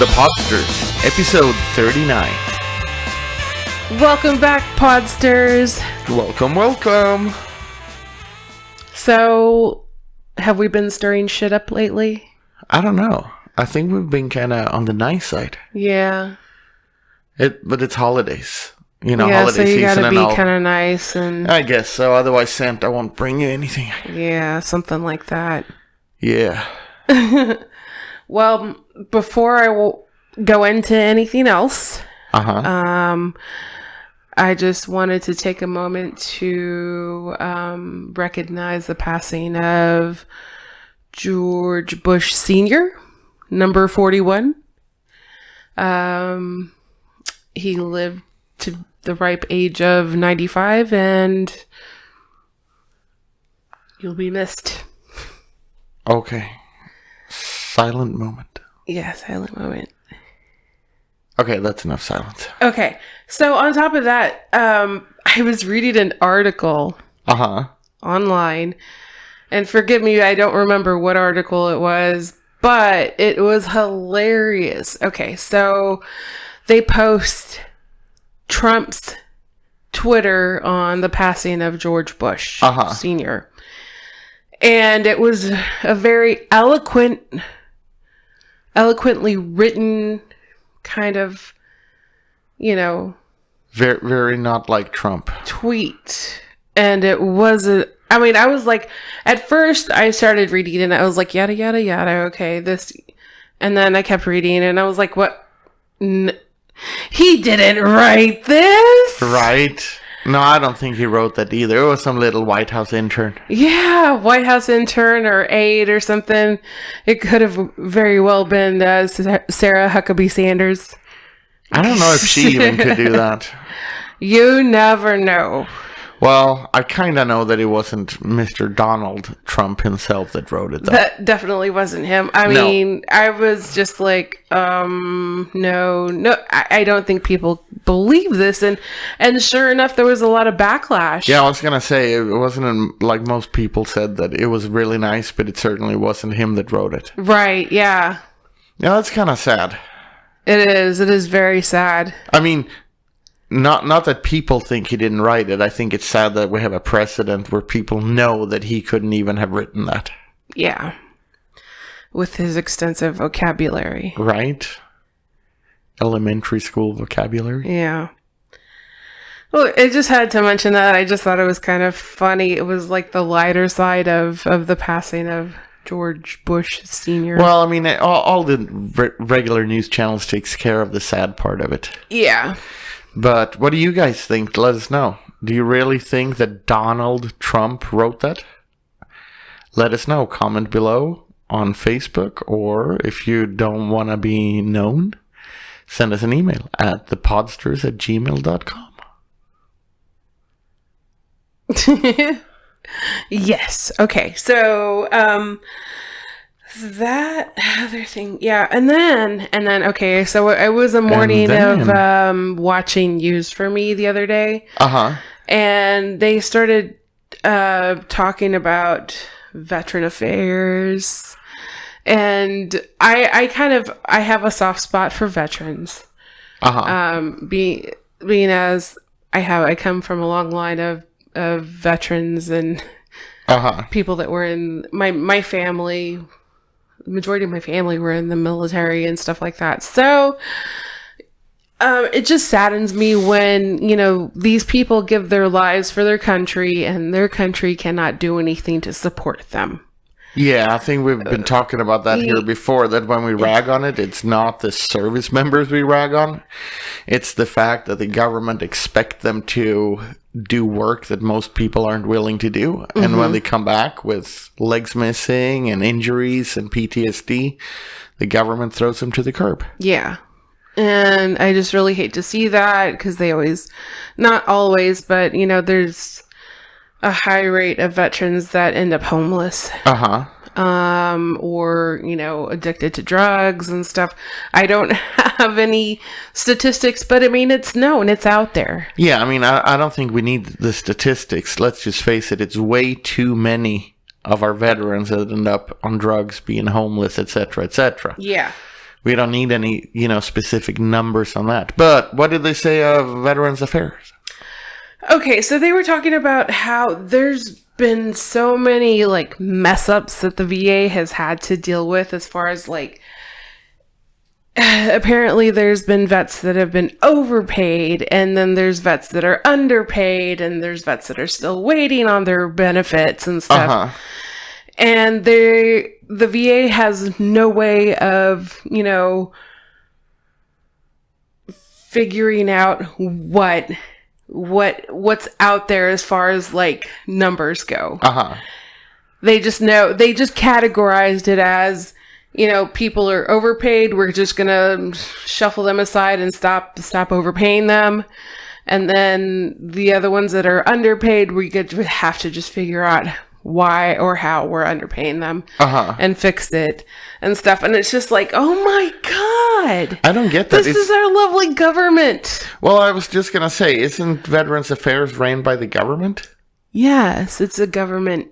The Podsters, episode 39. Welcome back, Podsters. Welcome. So, have we been stirring shit up lately? I don't know. I think we've been kind of on the nice side. Yeah. But it's holidays. You know, yeah, holiday so you season gotta and be kind of nice and... I guess so. Otherwise, Santa won't bring you anything. Yeah, something like that. Yeah. Well, before I will go into anything else, I just wanted to take a moment to recognize the passing of George Bush Sr., number 41. He lived to the ripe age of 95, and you'll be missed. Okay. Silent moment. Yeah, silent moment. Okay, that's enough silence. Okay, so on top of that, I was reading an article online, and forgive me, I don't remember what article it was, but it was hilarious. Okay, so they post Trump's Twitter on the passing of George Bush Sr. And it was a very eloquently written kind of, very, very not like Trump tweet. And it was I was like, at first I started reading and I was like, yada, yada, yada. Okay, this. And then I kept reading and I was like, what? He didn't write this. Right. No, I don't think he wrote that either. It was some little White House intern. Yeah, White House intern or aide or something. It could have very well been Sarah Huckabee Sanders. I don't know if she even could do that. You never know. Well, I kind of know that it wasn't Mr. Donald Trump himself that wrote it, though. That definitely wasn't him. I mean, I was just like, no, I don't think people believe this. And sure enough, there was a lot of backlash. Yeah, I was going to say, it wasn't like most people said that it was really nice, but it certainly wasn't him that wrote it. Right, yeah. Yeah, that's kind of sad. It is very sad. I mean... Not that people think he didn't write it. I think it's sad that we have a precedent where people know that he couldn't even have written that. Yeah. With his extensive vocabulary. Right? Elementary school vocabulary. Yeah. Well, I just had to mention that. I just thought it was kind of funny. It was like the lighter side of the passing of George Bush Sr. Well, I mean, all the regular news channels takes care of the sad part of it. Yeah. But what do you guys think? Let us know. Do you really think that Donald Trump wrote that? Let us know. Comment below on Facebook, or if you don't want to be known, send us an email at thepodsters@gmail.com. Yes. Okay. So, that other thing, yeah, and then okay, so it was a morning of watching News for Me the other day, and they started talking about veteran affairs, and I have a soft spot for veterans, being as I come from a long line of veterans and people that were in my family. The majority of my family were in the military and stuff like that. So it just saddens me when, these people give their lives for their country and their country cannot do anything to support them. Yeah, I think we've been talking about that here before, that when we rag on it, it's not the service members we rag on. It's the fact that the government expect them to do work that most people aren't willing to do. And when they come back with legs missing and injuries and PTSD, the government throws them to the curb. Yeah. And I just really hate to see that, because they always, not always, but, there's a high rate of veterans that end up homeless. Or, addicted to drugs and stuff. I don't have any statistics, but I mean, it's known, it's out there. Yeah, I mean, I don't think we need the statistics. Let's just face it, it's way too many of our veterans that end up on drugs, being homeless, etc., etc. Yeah. We don't need any, specific numbers on that. But what did they say of Veterans Affairs? Okay, so they were talking about how there's been so many like mess ups that the VA has had to deal with as far as like apparently there's been vets that have been overpaid, and then there's vets that are underpaid, and there's vets that are still waiting on their benefits and stuff. And the VA has no way of, figuring out what's out there as far as like numbers go. They just categorized it as, people are overpaid. We're just gonna shuffle them aside and stop overpaying them. And then the other ones that are underpaid, we have to just figure out why or how we're underpaying them and fix it and stuff. And it's just like, oh my God. I don't get that. This is our lovely government. Well, I was just going to say, isn't Veterans Affairs ran by the government? Yes, it's a government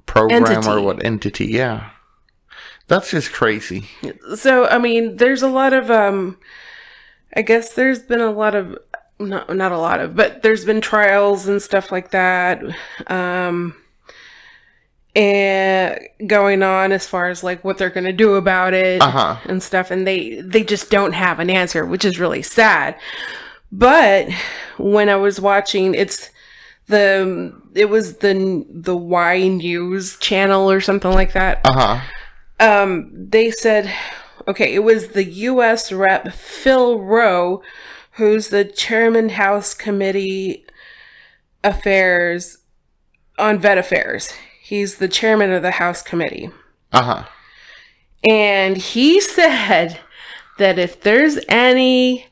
program entity. Or what entity, yeah. That's just crazy. So, I mean, there's a lot of, I guess there's been a lot of, not a lot of, but there's been trials and stuff like that. And going on as far as like what they're going to do about it and stuff. And they just don't have an answer, which is really sad. But when I was watching, it was the Y News channel or something like that. They said, okay, it was the U.S. Rep Phil Rowe, who's the chairman House Committee Affairs on Vet Affairs. He's the chairman of the House Committee. And he said that if there's any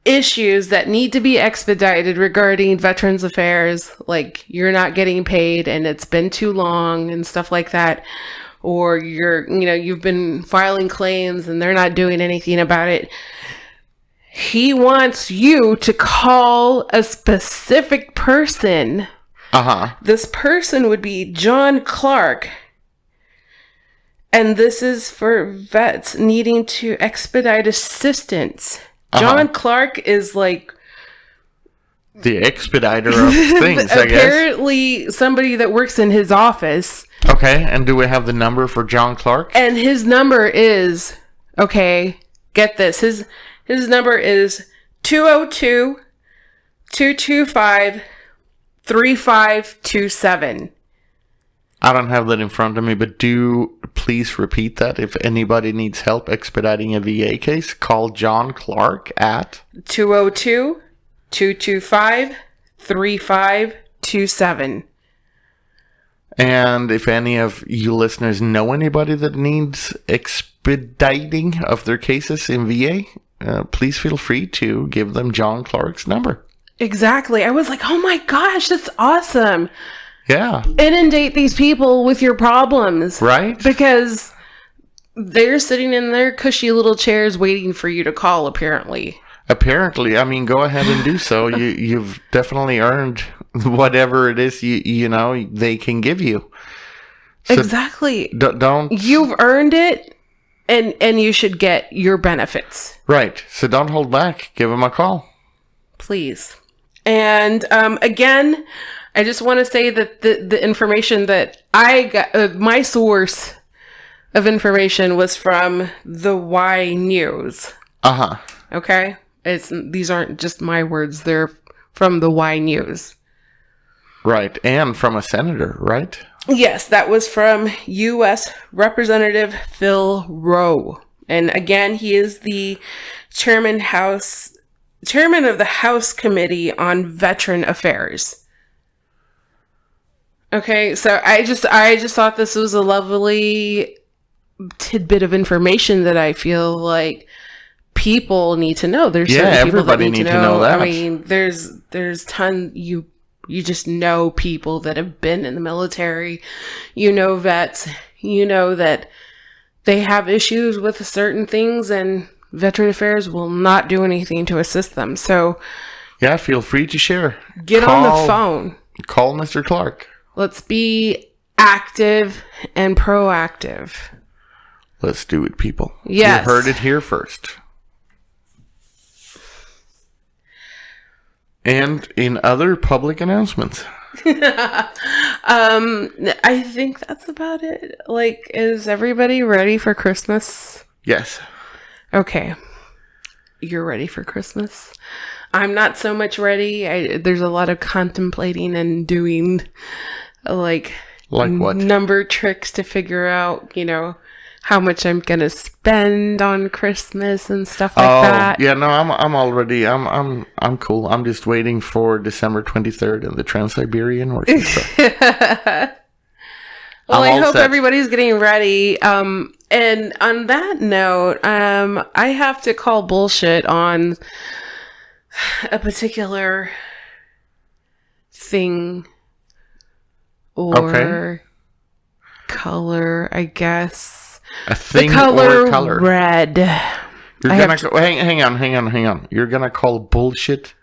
issues that need to be expedited regarding Veterans Affairs, like you're not getting paid and it's been too long and stuff like that, or you've been filing claims and they're not doing anything about it, he wants you to call a specific person. This person would be John Clark. And this is for vets needing to expedite assistance. John Clark is like the expediter of things, I guess. Apparently somebody that works in his office. Okay, and do we have the number for John Clark? And his number is, okay, get this. His number is 202-225-3527. I don't have that in front of me, but do please repeat that. If anybody needs help expediting a VA case, call John Clark at 202-225-3527. And if any of you listeners know anybody that needs expediting of their cases in VA, please feel free to give them John Clark's number. Exactly. I was like, oh my gosh, that's awesome. Yeah. Inundate these people with your problems. Right. Because they're sitting in their cushy little chairs waiting for you to call, apparently. Apparently. I mean, go ahead and do so. You've definitely earned whatever it is they can give you. So exactly. Don't. You've earned it, and you should get your benefits. Right. So don't hold back. Give them a call. Please. And again, I just want to say that the information that I got, my source of information was from the Y News. Okay? These aren't just my words. They're from the Y News. Right. And from a senator, right? Yes, that was from U.S. Representative Phil Rowe. And again, he is the chairman of the House Committee on Veteran Affairs. Okay, so I just thought this was a lovely tidbit of information that I feel like people need to know. There's certain people that need to know that. I mean, there's you just know people that have been in the military. You know vets. You know that they have issues with certain things, and Veteran Affairs will not do anything to assist them. So, yeah, feel free to share. Call on the phone. Call Mr. Clark. Let's be active and proactive. Let's do it, people. Yes. You heard it here first. And in other public announcements. I think that's about it. Like, is everybody ready for Christmas? Yes. Okay. You're ready for Christmas? I'm not so much ready. There's a lot of contemplating and doing, like what? Number tricks to figure out, how much I'm gonna spend on Christmas and stuff like that. Yeah, no, I'm cool. I'm just waiting for December 23rd and the Trans-Siberian Orchestra. Well, I hope everybody's getting ready. And on that note, I have to call bullshit on a particular thing or color, I guess. A thing or a color? Red. Hang on. You're gonna call bullshit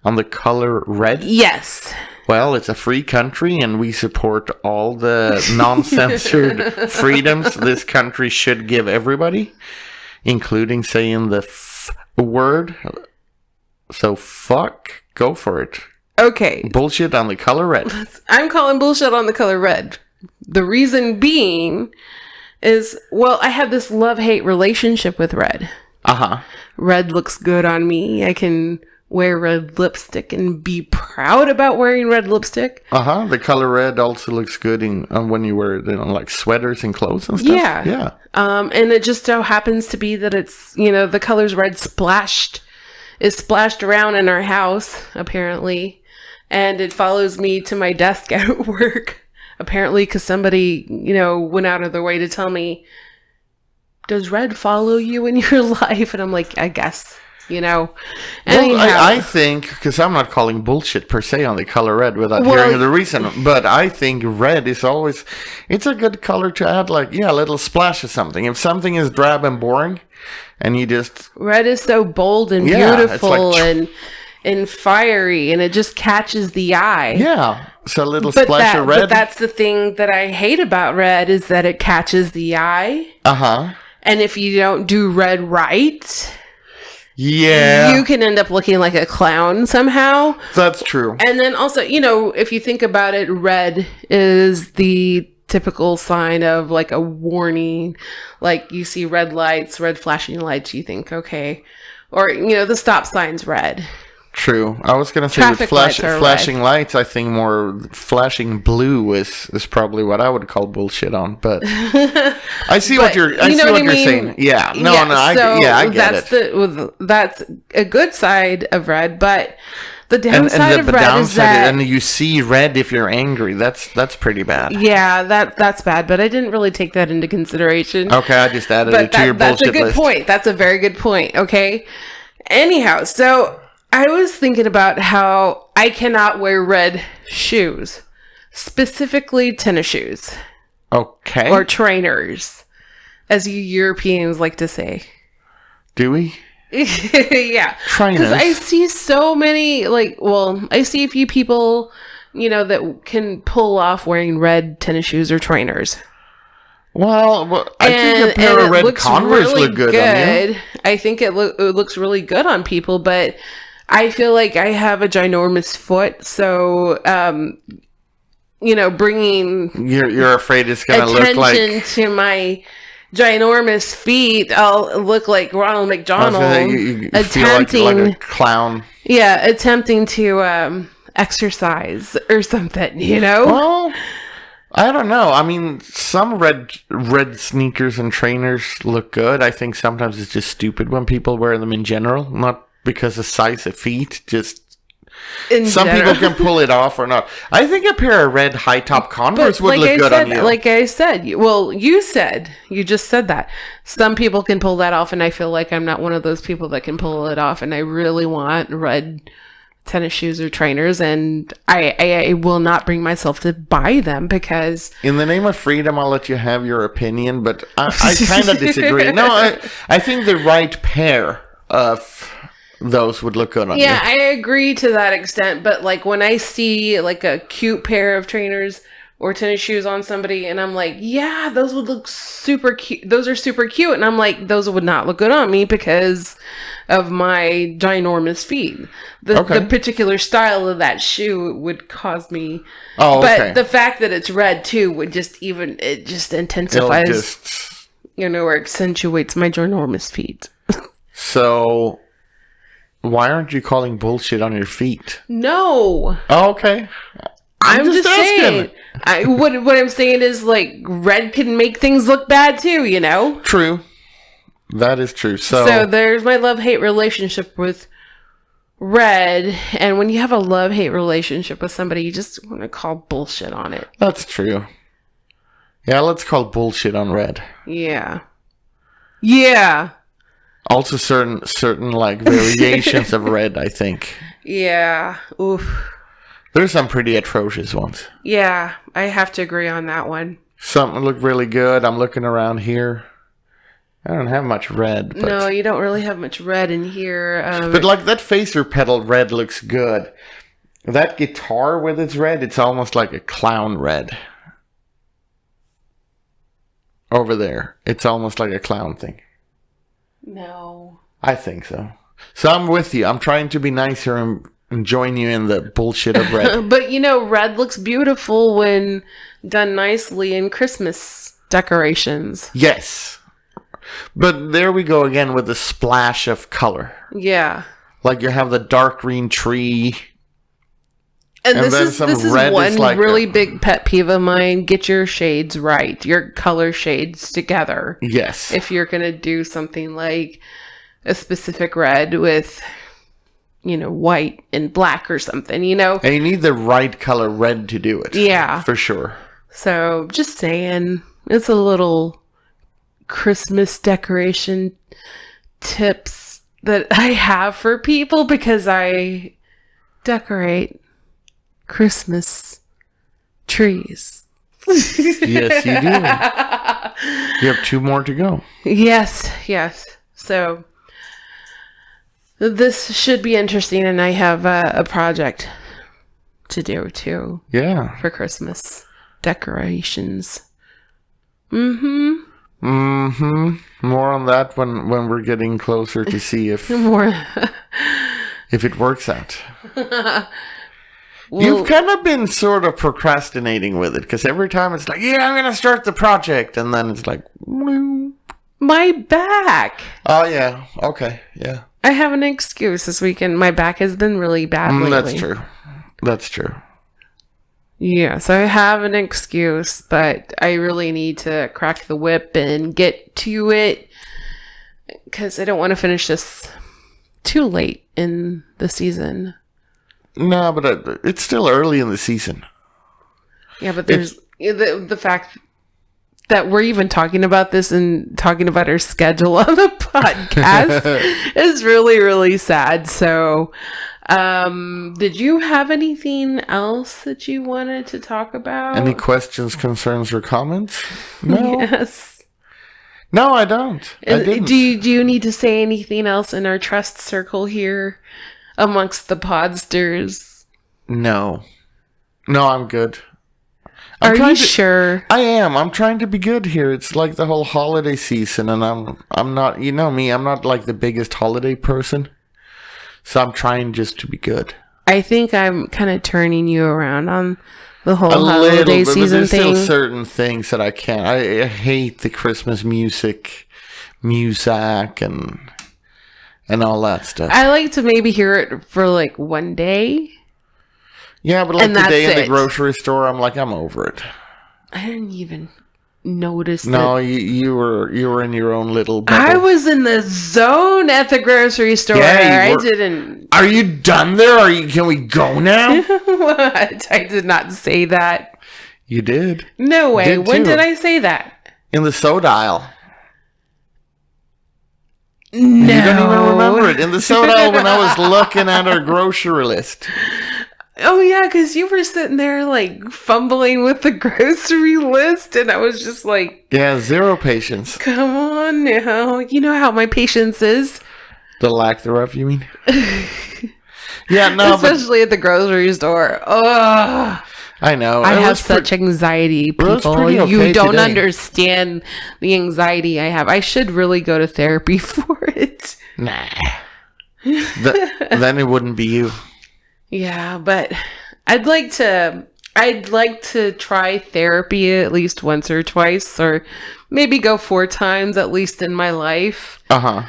on the color red? Yes. Well, it's a free country and we support all the non-censored freedoms this country should give everybody, including saying the word. So fuck, go for it. Okay. Bullshit on the color red. I'm calling bullshit on the color red. The reason being is, well, I have this love-hate relationship with red. Uh-huh. Red looks good on me. I can wear red lipstick and be proud about wearing red lipstick. Uh-huh. The color red also looks good when you wear it in like sweaters and clothes and stuff. Yeah. Yeah. And it just so happens to be that it's, the colors red is splashed around in our house, apparently. And it follows me to my desk at work. Apparently, because somebody, went out of their way to tell me, does red follow you in your life? And I'm like, I guess, Well, I think, because I'm not calling bullshit per se on the color red without hearing the reason, but I think red is always, it's a good color to add, a little splash of something. If something is drab and boring, and you just... Red is so bold and beautiful and fiery, and it just catches the eye. Yeah. So a little splash of red. But that's the thing that I hate about red is that it catches the eye. Uh-huh. And if you don't do red right, you can end up looking like a clown somehow. That's true. And then also, if you think about it, red is the typical sign of like a warning. Like you see red lights, red flashing lights, you think, okay. Or, the stop sign's red. True. I was going to say with flashing lights, I think more flashing blue is probably what I would call bullshit on. But I see what you're saying. Yeah. I get it. That's a good side of red, but the downside of red is that... And you see red if you're angry. That's pretty bad. Yeah, that's bad, but I didn't really take that into consideration. Okay, I just added it to your bullshit list. That's a good point. That's a very good point, okay? Anyhow, so... I was thinking about how I cannot wear red shoes, specifically tennis shoes. Okay. Or trainers, as you Europeans like to say. Do we? Yeah. Trainers. Because I see so many, I see a few people, that can pull off wearing red tennis shoes or trainers. Well, I think a pair of red Converse look good on you. I think it looks really good on people, but... I feel like I have a ginormous foot, so, bringing... You're afraid it's going to look like... attention to my ginormous feet, I'll look like Ronald McDonald. You attempting... feel like a clown. Yeah, attempting to exercise or something, Well, I don't know. I mean, some red sneakers and trainers look good. I think sometimes it's just stupid when people wear them in general, not... because of size of feet, just some people can pull it off or not. I think a pair of red high top Converse would look good on you. Like I said, you just said that. Some people can pull that off, and I feel like I'm not one of those people that can pull it off, and I really want red tennis shoes or trainers, and I will not bring myself to buy them because... In the name of freedom, I'll let you have your opinion, but I kind of disagree. No, I think the right pair of... those would look good on you. I agree to that extent, but when I see a cute pair of trainers or tennis shoes on somebody, and I'm like, yeah, those would look super cute. Those are super cute. And I'm like, those would not look good on me because of my ginormous feet. The particular style of that shoe would cause me. Oh, okay. But the fact that it's red too would it just intensifies, or accentuates my ginormous feet. So, why aren't you calling bullshit on your feet? No. Oh, okay. I'm just saying. What I'm saying is, like, red can make things look bad too, True. That is true. So there's my love-hate relationship with red. And when you have a love-hate relationship with somebody, you just want to call bullshit on it. That's true. Yeah, let's call bullshit on red. Yeah. Yeah. Also certain like variations of red, I think. Yeah. Oof. There's some pretty atrocious ones. Yeah, I have to agree on that one. Some look really good. I'm looking around here. I don't have much red. But... No, you don't really have much red in here. But like that phaser pedal red looks good. That guitar with its red, it's almost like a clown red. Over there. It's almost like a clown thing. No. I think so. So I'm with you. I'm trying to be nice here and join you in the bullshit of red. But red looks beautiful when done nicely in Christmas decorations. Yes. But there we go again with the splash of color. Yeah. Like you have the dark green tree. And this is one like really big pet peeve of mine. Get your shades right. Your color shades together. Yes. If you're going to do something like a specific red with, white and black or something, And you need the right color red to do it. Yeah. For sure. So, just saying, it's a little Christmas decoration tips that I have for people because I decorate Christmas trees. Yes, you do. You have 2 more to go. Yes. So this should be interesting, and I have a project to do too. Yeah. For Christmas decorations. More on that when we're getting closer to see if if it works out. Well, you've kind of been sort of procrastinating with it because every time it's like, yeah, I'm going to start the project. And then it's like, my back. Oh, yeah. Okay. Yeah. I have an excuse this weekend. My back has been really bad lately. That's true. Yeah, so I have an excuse, but I really need to crack the whip and get to it because I don't want to finish this too late in the season. No, but it's still early in the season. Yeah, but there's the fact that we're even talking about this and talking about our schedule on the podcast is really, really sad. So, did you have anything else that you wanted to talk about? Any questions, concerns, or comments? No. Yes. No, I don't. I didn't. Do you need to say anything else in our trust circle here? Amongst the podsters? No, I'm good. Are you sure? I am. I'm trying to be good here. It's like the whole holiday season, and I'm not. You know me. I'm not like the biggest holiday person, so I'm trying just to be good. I think I'm kind of turning you around on the whole holiday season thing. There's still certain things that I can't. I hate the Christmas music, and all that stuff. I like to maybe hear it for like one day. Yeah, but like the day in the grocery store, I'm over it. I didn't even notice. No, you were in your own little bubble. I was in the zone at the grocery store. Yeah, I didn't. Are you done there? Can we go now? What? I did not say that. You did. No way. When did I say that? In the soda aisle. No. You don't even remember it. In the soda aisle when I was looking at our grocery list. Oh, yeah, because you were sitting there, fumbling with the grocery list, and I was just like... Yeah, zero patience. Come on now. You know how my patience is. The lack thereof, you mean? Yeah, no, especially at the grocery store. Ugh. I know. I have such anxiety, people. Okay you don't today. understand the anxiety I have. I should really go to therapy for it. Nah. Then it wouldn't be you. Yeah, but I'd like to try therapy at least once or twice, or maybe go 4 times at least in my life. Uh-huh.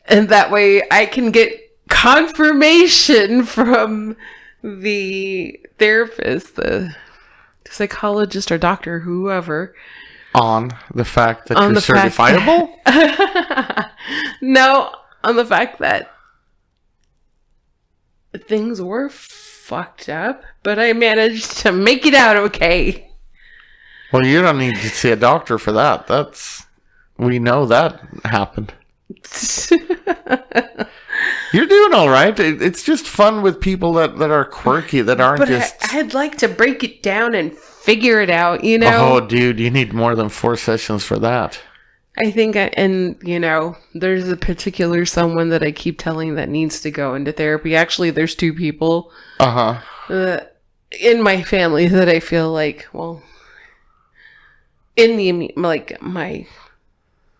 And that way I can get confirmation from the therapist, the psychologist or doctor, whoever. On the fact that you're certifiable? No, on the fact that things were fucked up, but I managed to make it out okay. Well, you don't need to see a doctor for that. We know that happened. You're doing all right. It's just fun with people that are quirky, that aren't but just... I'd like to break it down and figure it out, you know? Oh, dude, you need more than 4 sessions for that. I think, there's a particular someone that I keep telling that needs to go into therapy. Actually, there's 2 people in my family that I feel like, well, in my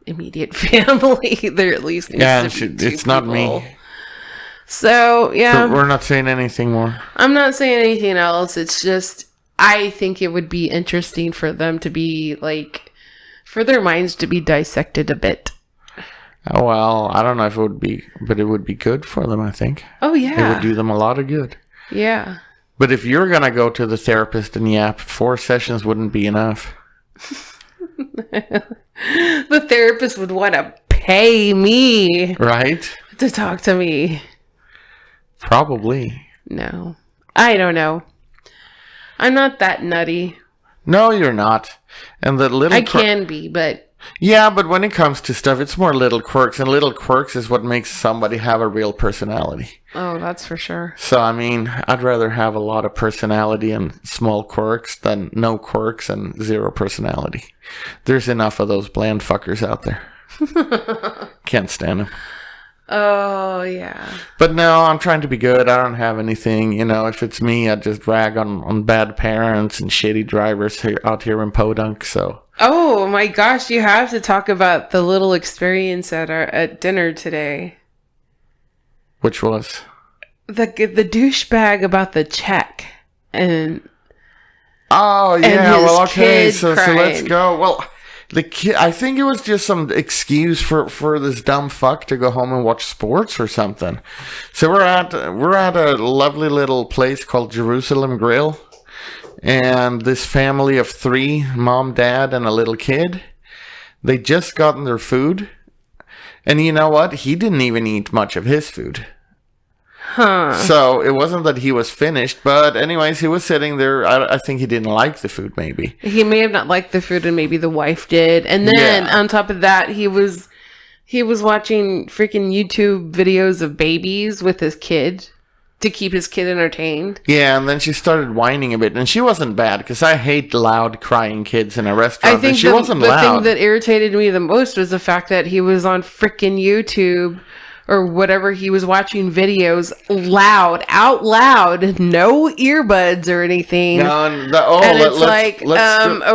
immediate family, there at least needs to be 2 it's not people. me. So, yeah. So we're not saying anything more. I'm not saying anything else. It's just, I think it would be interesting for them to be, for their minds to be dissected a bit. Oh, well, I don't know if it would be, but it would be good for them, I think. Oh, yeah. It would do them a lot of good. Yeah. But if you're going to go to the therapist and yap, 4 sessions wouldn't be enough. The therapist would want to pay me. Right? To talk to me. Probably. No. I don't know. I'm not that nutty. No, you're not. And the little... I can be, but... Yeah, but when it comes to stuff, it's more little quirks. And little quirks is what makes somebody have a real personality. Oh, that's for sure. So, I mean, I'd rather have a lot of personality and small quirks than no quirks and 0 personality. There's enough of those bland fuckers out there. Can't stand them. Oh, yeah. But no, I'm trying to be good. I don't have anything. If it's me, I'd just rag on bad parents and shitty drivers out here in Podunk, so... Oh, my gosh, you have to talk about the little experience at dinner today. Which was? The douchebag about the check. And... Oh, yeah, well, okay, so let's crying. go. Well... The kid, I think it was just some excuse for this dumb fuck to go home and watch sports or something. So we're at a lovely little place called Jerusalem Grill, and this family of 3, mom, dad, and a little kid, they just gotten their food, and you know what? He didn't even eat much of his food. Huh. So it wasn't that he was finished, but anyways, he was sitting there. I think he didn't like the food, maybe. He may have not liked the food, and maybe the wife did. And then on top of that, he was watching freaking YouTube videos of babies with his kid to keep his kid entertained. Yeah, and then she started whining a bit, and she wasn't bad because I hate loud crying kids in a restaurant. I think she wasn't loud. The thing that irritated me the most was the fact that he was on freaking YouTube or whatever, he was watching videos out loud, no earbuds or anything.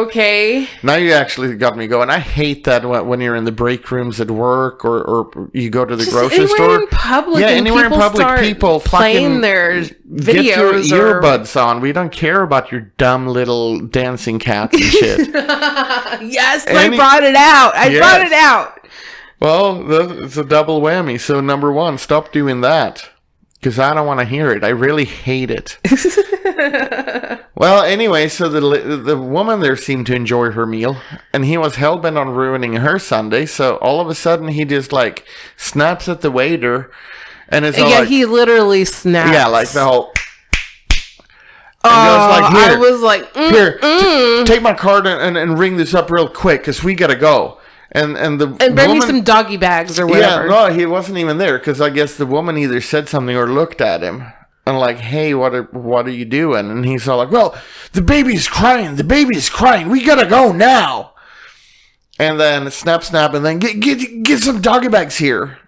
Okay. Now you actually got me going. I hate that when you're in the break rooms at work or you go to the grocery store. In public, yeah, anywhere in public, people playing their videos. Get your earbuds on. We don't care about your dumb little dancing cats and shit. Yes, I brought it out. I brought it out. Well, it's a double whammy. So, number 1, stop doing that. Because I don't want to hear it. I really hate it. Well, anyway, so the woman there seemed to enjoy her meal. And he was hell-bent on ruining her Sunday. So, all of a sudden, he just, snaps at the waiter. And it's all he literally snaps. Yeah, like the whole... I was like, here, take my card and ring this up real quick. Because we got to go. And bring me some doggy bags or whatever. Yeah, no, he wasn't even there because I guess the woman either said something or looked at him and like, hey, what are you doing? And he's all like, well, the baby's crying. We gotta go now. And then snap, and then get some doggy bags here.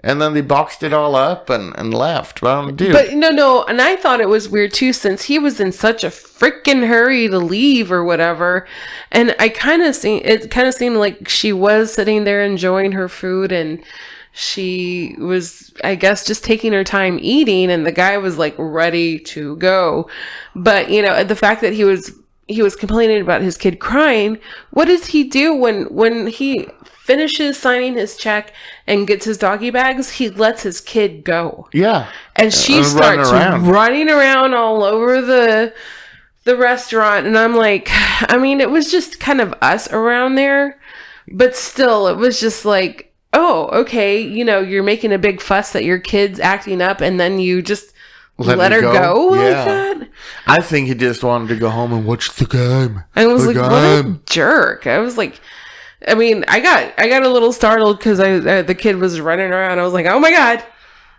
And then they boxed it all up and left. Well, dude. But no. And I thought it was weird too, since he was in such a freaking hurry to leave or whatever. And it kind of seemed like she was sitting there enjoying her food, and she was, I guess, just taking her time eating, and the guy was like ready to go. But, the fact that he was complaining about his kid crying, what does he do when he finishes signing his check and gets his doggy bags? He lets his kid go. Yeah. And she starts running around all over the restaurant. And I'm like, I mean, it was just kind of us around there, but still, it was just like, oh, okay, you're making a big fuss that your kid's acting up, and then you just let her go like that? I think he just wanted to go home and watch the game. I was like, what a jerk. I was like, I mean, I got a little startled because the kid was running around. I was like, oh my God,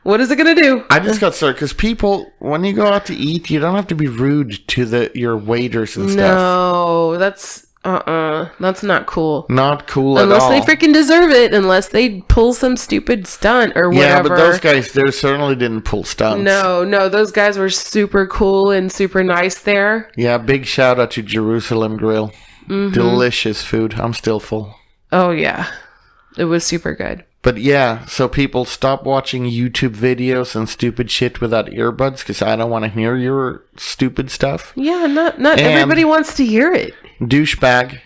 what is it going to do? I just got started because people, when you go out to eat, you don't have to be rude to your waiters and stuff. No, that's not cool. Not cool at all. Unless they freaking deserve it, unless they pull some stupid stunt or whatever. Yeah, but those guys, they certainly didn't pull stunts. No, those guys were super cool and super nice there. Yeah, big shout out to Jerusalem Grill. Mm-hmm. Delicious food. I'm still full. Oh, yeah. It was super good. But yeah, so people stop watching YouTube videos and stupid shit without earbuds because I don't want to hear your stupid stuff. Yeah, not everybody wants to hear it. Douchebag,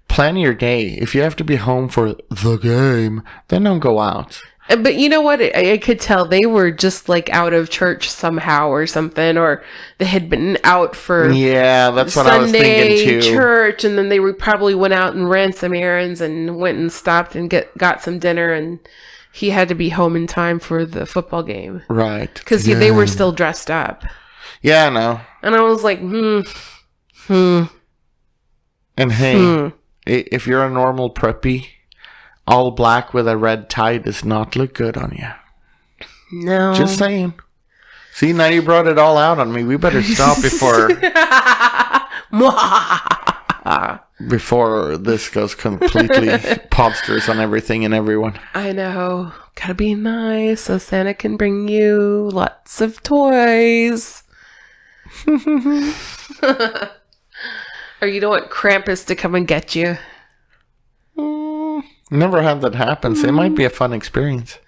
plan your day. If you have to be home for the game, then don't go out. But you know what? I could tell they were just like out of church somehow or something, or they had been out for that's what I was thinking too. Church, and then they probably went out and ran some errands and went and stopped and got some dinner, and he had to be home in time for the football game, right? Because they were still dressed up. Yeah, I know. And I was like, And hey, if you're a normal preppy, all black with a red tie does not look good on you. No. Just saying. See, now you brought it all out on me. We better stop before this goes completely popsters on everything and everyone. I know. Gotta be nice so Santa can bring you lots of toys. Or you don't want Krampus to come and get you. Never had that happen, so it might be a fun experience.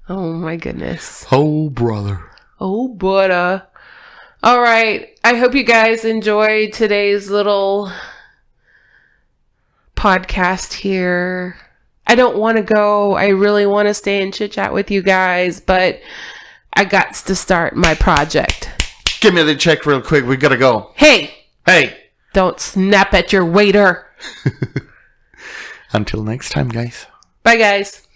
Oh my goodness. Oh brother. Oh brother. All right. I hope you guys enjoyed today's little podcast here. I don't want to go. I really want to stay and chit chat with you guys, but I got to start my project. Give me the check real quick. We gotta go. Hey. Don't snap at your waiter. Until next time, guys. Bye, guys.